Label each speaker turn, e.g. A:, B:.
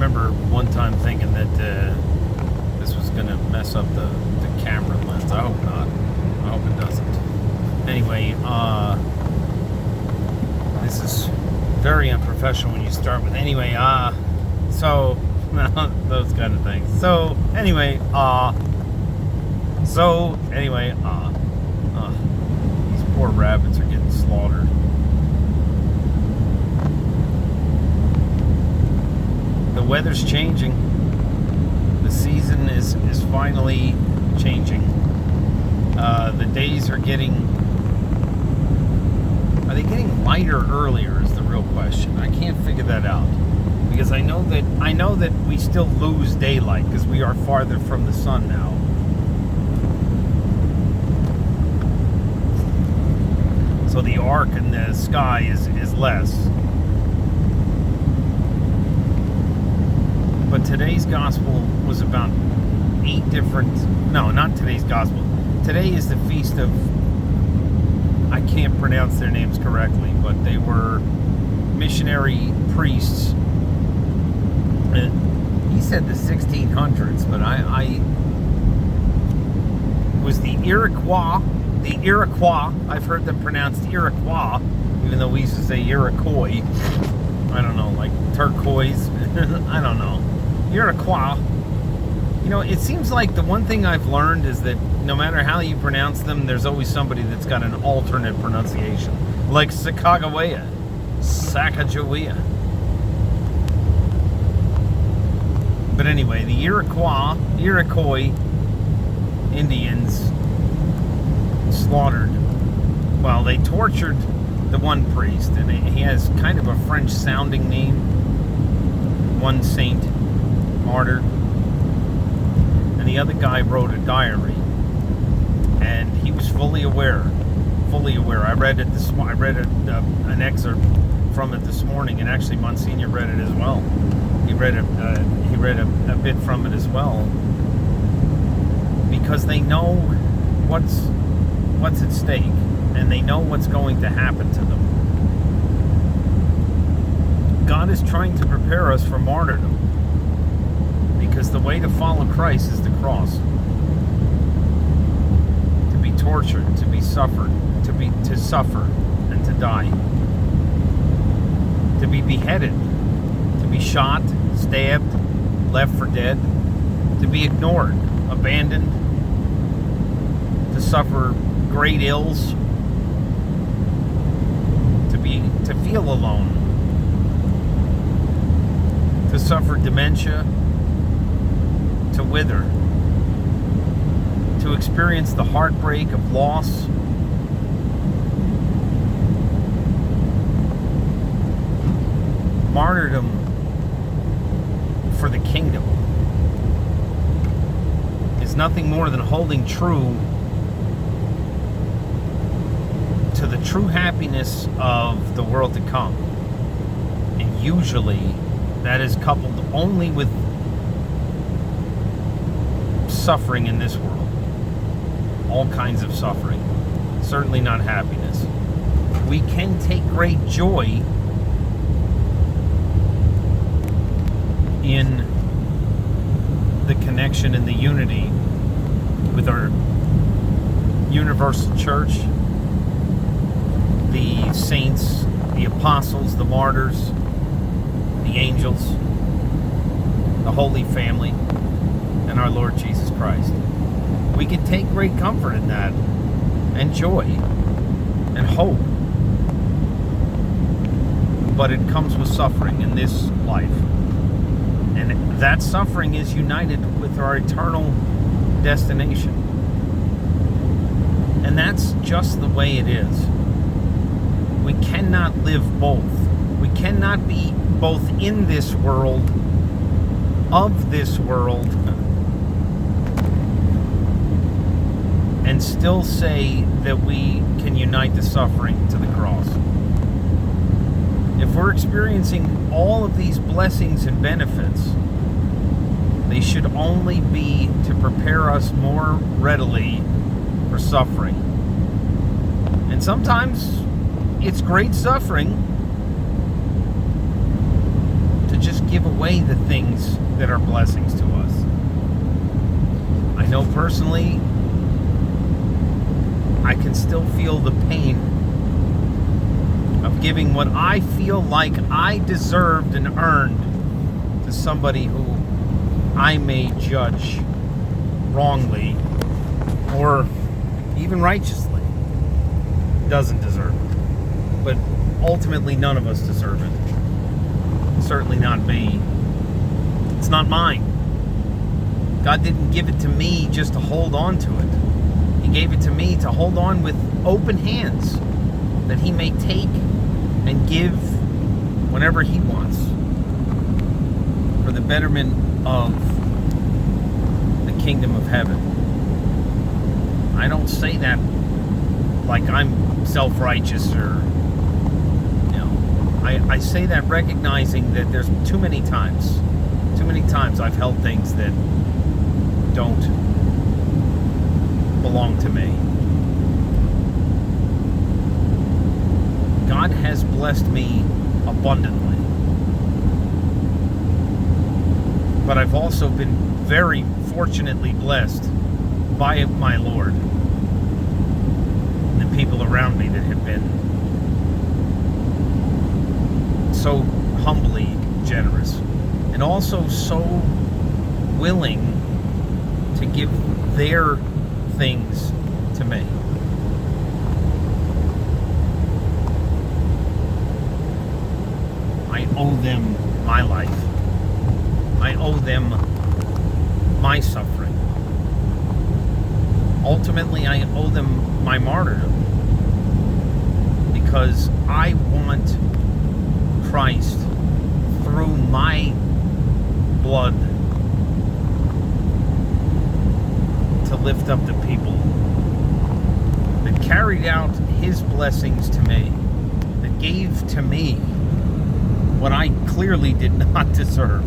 A: remember one time thinking that this was going to mess up the camera lens. I hope not. I hope it doesn't. Anyway, this is very unprofessional when you start with anyway, so, those kind of things. So, anyway, these poor rabbits are getting slaughtered. The weather's changing. The season is finally changing. The days are getting lighter earlier is the real question. I can't figure that out because I know that we still lose daylight because we are farther from the sun now. So the arc in the sky is less. But today's gospel was about 8 different... No, not today's gospel. Today is the feast of... I can't pronounce their names correctly, but they were missionary priests. He said the 1600s, but it was the Iroquois. The Iroquois. I've heard them pronounced Iroquois, even though we used to say Iroquois. I don't know, like turquoise. I don't know. Iroquois. You know, it seems like the one thing I've learned is that no matter how you pronounce them, there's always somebody that's got an alternate pronunciation. Like Sacagawea. Sacagawea. But anyway, the Iroquois Indians slaughtered. Well, they tortured the one priest, and he has kind of a French-sounding name. One saint, martyr. And the other guy wrote a diary, and he was fully aware. I read it an excerpt from it this morning, and actually Monsignor read it as well. He read a bit from it as well, because they know what's at stake, and they know what's going to happen to them. God is trying to prepare us for martyrdom, because the way to follow Christ is the cross. To be tortured, to be suffered, to suffer and to die. To be beheaded, to be shot, stabbed, left for dead, to be ignored, abandoned, to suffer great ills, to feel alone, to suffer dementia, to wither, to experience the heartbreak of loss, martyrdom for the kingdom is nothing more than holding true to the true happiness of the world to come. And usually that is coupled only with suffering in this world. All kinds of suffering. Certainly not happiness. We can take great joy in the connection and the unity with our universal church, the saints, the apostles, the martyrs, the angels, the Holy Family, and our Lord Jesus Christ. We can take great comfort in that, and joy, and hope. But it comes with suffering in this life. And that suffering is united with our eternal destination. And that's just the way it is. We cannot live both. We cannot be both in this world, of this world, and still say that we can unite the suffering to the cross. If we're experiencing all of these blessings and benefits, they should only be to prepare us more readily for suffering. And sometimes it's great suffering to just give away away the things that are blessings to us. I know personally, I can still feel the pain of giving what I feel like I deserved and earned to somebody who I may judge wrongly or even righteously doesn't deserve it. But ultimately, none of us deserve it. Certainly not me. It's not mine. God didn't give it to me just to hold on to it. He gave it to me to hold on with open hands, that He may take and give whenever He wants, for the betterment of the kingdom of heaven. I don't say that like I'm self-righteous or, I say that recognizing that there's too many times I've held things that don't belong to me. God has blessed me abundantly, but I've also been very fortunately blessed by my Lord and the people around me that have been so humbly generous and also so willing to give their things to me. I owe them my life. I owe them my suffering. Ultimately, I owe them my martyrdom, because I want Christ through my blood to lift up the people that carried out His blessings to me, that gave to me what I clearly did not deserve.